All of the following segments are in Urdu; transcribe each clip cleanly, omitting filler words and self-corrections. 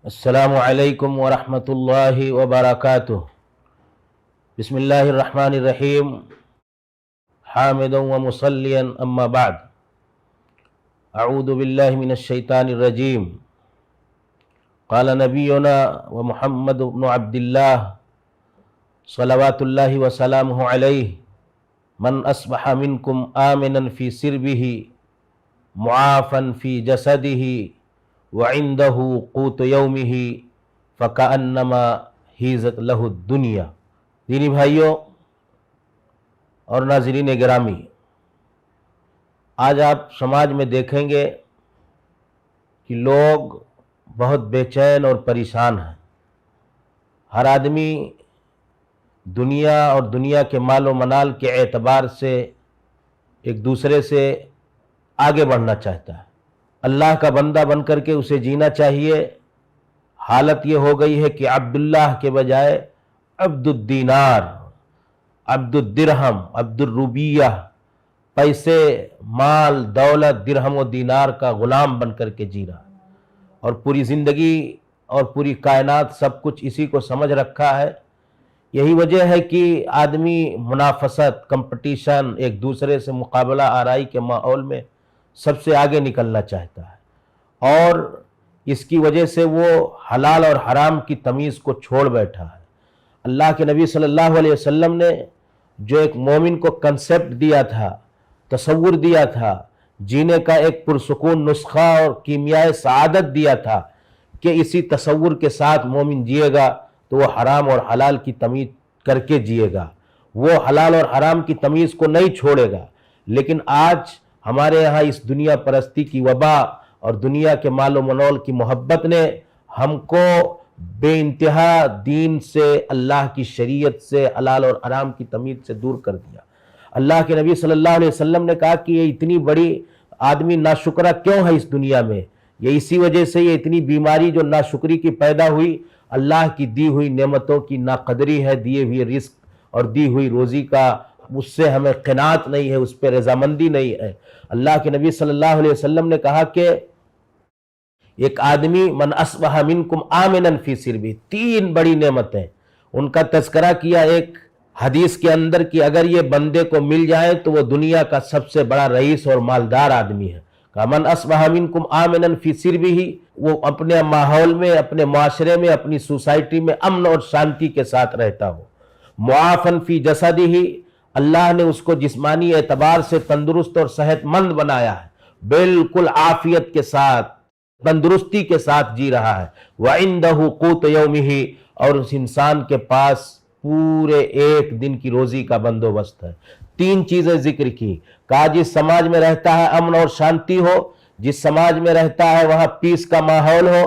السلام علیکم ورحمۃ اللہ وبرکاتہ۔ بسم اللہ الرحمن الرحیم، حامدا ومصلیا اما بعد، اعوذ باللہ من الشیطان الرجیم۔ قال نبینا ومحمد بن عبد اللہ صلوات اللہ وسلامہ علیہ، من اصبح منکم آمنا فی سربہ معافا فی جسدہ وعنده قوت یومہ فکأنما حیزت لہ الدنیا۔ دینی بھائیوں اور ناظرین گرامی، آج آپ سماج میں دیکھیں گے کہ لوگ بہت بے چین اور پریشان ہیں۔ ہر آدمی دنیا اور دنیا کے مال و منال کے اعتبار سے ایک دوسرے سے آگے بڑھنا چاہتا ہے۔ اللہ کا بندہ بن کر کے اسے جینا چاہیے۔ حالت یہ ہو گئی ہے کہ عبداللہ کے بجائے عبد الدینار، عبد الدرہم، عبد الروبیہ، پیسے، مال، دولت، درہم و دینار کا غلام بن کر کے جی رہا ہے، اور پوری زندگی اور پوری کائنات سب کچھ اسی کو سمجھ رکھا ہے۔ یہی وجہ ہے کہ آدمی منافست، کمپٹیشن، ایک دوسرے سے مقابلہ آرائی کے ماحول میں سب سے آگے نکلنا چاہتا ہے، اور اس کی وجہ سے وہ حلال اور حرام کی تمیز کو چھوڑ بیٹھا ہے۔ اللہ کے نبی صلی اللہ علیہ وسلم نے جو ایک مومن کو کنسیپٹ دیا تھا، تصور دیا تھا، جینے کا ایک پرسکون نسخہ اور کیمیائے سعادت دیا تھا کہ اسی تصور کے ساتھ مومن جیے گا تو وہ حرام اور حلال کی تمیز کر کے جیے گا، وہ حلال اور حرام کی تمیز کو نہیں چھوڑے گا۔ لیکن آج ہمارے یہاں اس دنیا پرستی کی وبا اور دنیا کے مال و منول کی محبت نے ہم کو بے انتہا دین سے، اللہ کی شریعت سے، حلال اور حرام کی تمیز سے دور کر دیا۔ اللہ کے نبی صلی اللہ علیہ وسلم نے کہا کہ یہ اتنی بڑی آدمی ناشکرہ کیوں ہے اس دنیا میں؟ یہ اسی وجہ سے یہ اتنی بیماری جو ناشکری کی پیدا ہوئی، اللہ کی دی ہوئی نعمتوں کی ناقدری ہے، دیے ہوئے رزق اور دی ہوئی روزی کا اس سے ہمیں قناعت نہیں ہے، اس پہ رضامندی نہیں ہے۔ اللہ کے نبی صلی اللہ علیہ وسلم نے کہا کہ ایک آدمی من اصبح منکم آمنا فی سربہ، تین بڑی نعمتیں ان کا تذکرہ کیا ایک حدیث کے اندر کہ اگر یہ بندے کو مل جائے تو وہ دنیا کا سب سے بڑا رئیس اور مالدار آدمی ہے۔ کہا من اصبح منکم آمنا فی سربہ، وہ اپنے ماحول میں، اپنے معاشرے میں، اپنی سوسائٹی میں امن اور شانتی کے ساتھ رہتا ہو۔ معافا فی جسدہ، اللہ نے اس کو جسمانی اعتبار سے تندرست اور صحت مند بنایا ہے، بالکل عافیت کے ساتھ، تندرستی کے ساتھ جی رہا ہے۔ وَعِندَهُ قُوتُ يَوْمِهِ، اور اس انسان کے پاس پورے ایک دن کی روزی کا بندوبست ہے۔ تین چیزیں ذکر کی، کہا جس سماج میں رہتا ہے امن اور شانتی ہو، جس سماج میں رہتا ہے وہاں پیس کا ماحول ہو،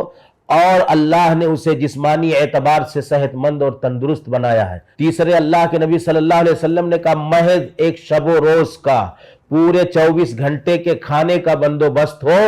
اور اللہ نے اسے جسمانی اعتبار سے صحت مند اور تندرست بنایا ہے۔ تیسرے، اللہ کے نبی صلی اللہ علیہ وسلم نے کہا محض ایک شب و روز کا، پورے 24 گھنٹے کے کھانے کا بندوبست ہو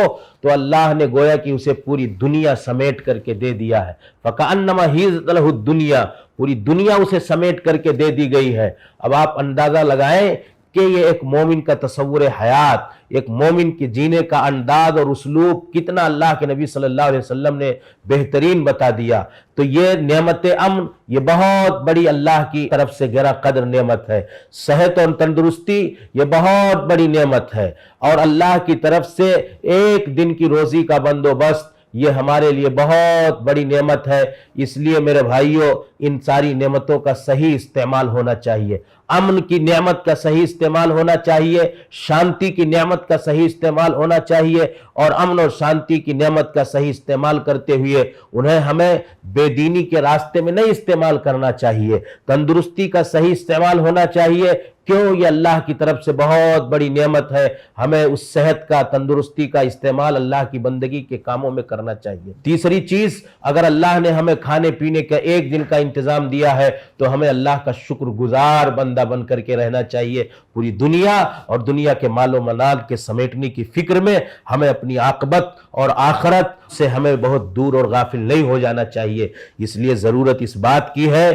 تو اللہ نے گویا کہ اسے پوری دنیا سمیٹ کر کے دے دیا ہے۔ فَكَأَنَّمَا حِيزَتْ لَهُ الدُّنْيَا، پوری دنیا اسے سمیٹ کر کے دے دی گئی ہے۔ اب آپ اندازہ لگائیں کہ یہ ایک مومن کا تصور حیات، ایک مومن کے جینے کا انداز اور اسلوب کتنا اللہ کے نبی صلی اللہ علیہ وسلم نے بہترین بتا دیا۔ تو یہ نعمت امن، یہ بہت بڑی اللہ کی طرف سے گرا قدر نعمت ہے۔ صحت اور تندرستی، یہ بہت بڑی نعمت ہے، اور اللہ کی طرف سے ایک دن کی روزی کا بندوبست، یہ ہمارے لیے بہت بڑی نعمت ہے۔ اس لیے میرے بھائیوں، ان ساری نعمتوں کا صحیح استعمال ہونا چاہیے۔ امن کی نعمت کا صحیح استعمال ہونا چاہیے، شانتی کی نعمت کا صحیح استعمال ہونا چاہیے، اور امن اور شانتی کی نعمت کا صحیح استعمال کرتے ہوئے انہیں ہمیں بے دینی کے راستے میں نہیں استعمال کرنا چاہیے۔ تندرستی کا صحیح استعمال ہونا چاہیے، کیوں؟ یہ اللہ کی طرف سے بہت بڑی نعمت ہے، ہمیں اس صحت کا، تندرستی کا استعمال اللہ کی بندگی کے کاموں میں کرنا چاہیے۔ تیسری چیز، اگر اللہ نے ہمیں کھانے پینے کا ایک دن کا انتظام دیا ہے تو ہمیں اللہ کا شکر گزار بندہ بن کر کے رہنا چاہیے۔ پوری دنیا اور دنیا کے مال و منال کے سمیٹنے کی فکر میں ہمیں اپنی عاقبت اور آخرت سے ہمیں بہت دور اور غافل نہیں ہو جانا چاہیے۔ اس لیے ضرورت اس بات کی ہے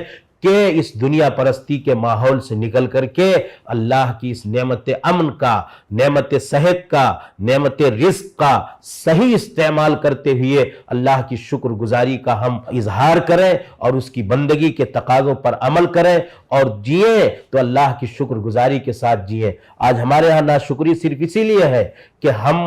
کہ اس دنیا پرستی کے ماحول سے نکل کر کے اللہ کی اس نعمت امن کا، نعمت صحت کا، نعمت رزق کا صحیح استعمال کرتے ہوئے اللہ کی شکر گزاری کا ہم اظہار کریں اور اس کی بندگی کے تقاضوں پر عمل کریں اور جئیں تو اللہ کی شکر گزاری کے ساتھ جئیں۔ آج ہمارے ہاں ناشکری صرف اسی لیے ہے کہ ہم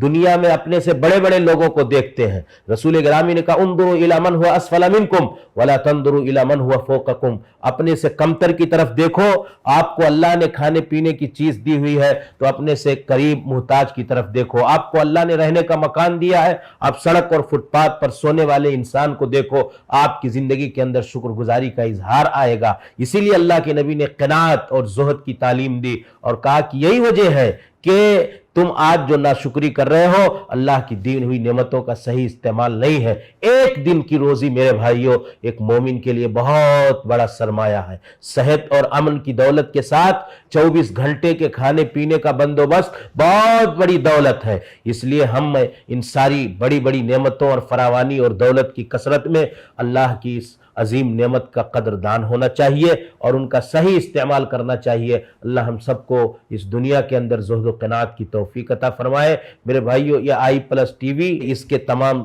دنیا میں اپنے سے بڑے بڑے لوگوں کو دیکھتے ہیں۔ رسول گرامی نے کہا انظروا الی من هو اسفل منکم ولا تنظروا الی من هو فوقکم، اپنے سے کمتر کی طرف دیکھو۔ آپ کو اللہ نے کھانے پینے کی چیز دی ہوئی ہے تو اپنے سے قریب محتاج کی طرف دیکھو۔ آپ کو اللہ نے رہنے کا مکان دیا ہے، آپ سڑک اور فٹ پاتھ پر سونے والے انسان کو دیکھو، آپ کی زندگی کے اندر شکر گزاری کا اظہار آئے گا۔ اسی لیے اللہ کے نبی نے قناعت اور زہد کی تعلیم دی اور کہا کہ یہی وجہ ہے کہ تم آج جو ناشکری کر رہے ہو، اللہ کی دی ہوئی نعمتوں کا صحیح استعمال نہیں ہے۔ ایک دن کی روزی میرے بھائیوں ایک مومن کے لیے بہت بڑا سرمایہ ہے۔ صحت اور امن کی دولت کے ساتھ 24 گھنٹے کے کھانے پینے کا بندوبست بہت بڑی دولت ہے۔ اس لیے ہم ان ساری بڑی بڑی نعمتوں اور فراوانی اور دولت کی کثرت میں اللہ کی اس عظیم نعمت کا قدردان ہونا چاہیے اور ان کا صحیح استعمال کرنا چاہیے۔ اللہ ہم سب کو اس دنیا کے اندر زہد و قناعت کی توفیق عطا فرمائے۔ میرے بھائیو، یہ آئی پلس ٹی وی، اس کے تمام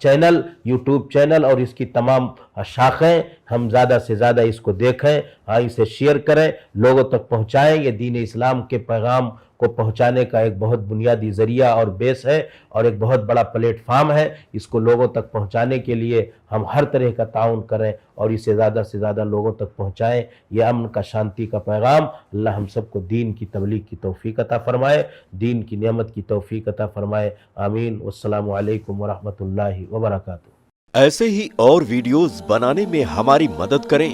چینل، یوٹیوب چینل اور اس کی تمام شاخیں، ہم زیادہ سے زیادہ اس کو دیکھیں، اسے شیئر کریں، لوگوں تک پہنچائیں۔ یہ دین اسلام کے پیغام کو پہنچانے کا ایک بہت بنیادی ذریعہ اور بیس ہے اور ایک بہت بڑا پلیٹ فارم ہے۔ اس کو لوگوں تک پہنچانے کے لیے ہم ہر طرح کا تعاون کریں اور اسے زیادہ سے زیادہ لوگوں تک پہنچائیں۔ یہ امن کا، شانتی کا پیغام اللہ ہم سب کو دین کی تبلیغ کی توفیق عطا فرمائے، دین کی نعمت کی توفیق عطا فرمائے۔ آمین۔ والسلام علیکم ورحمۃ اللہ وبرکاتہ۔ ایسے ہی اور ویڈیوز بنانے میں ہماری مدد کریں۔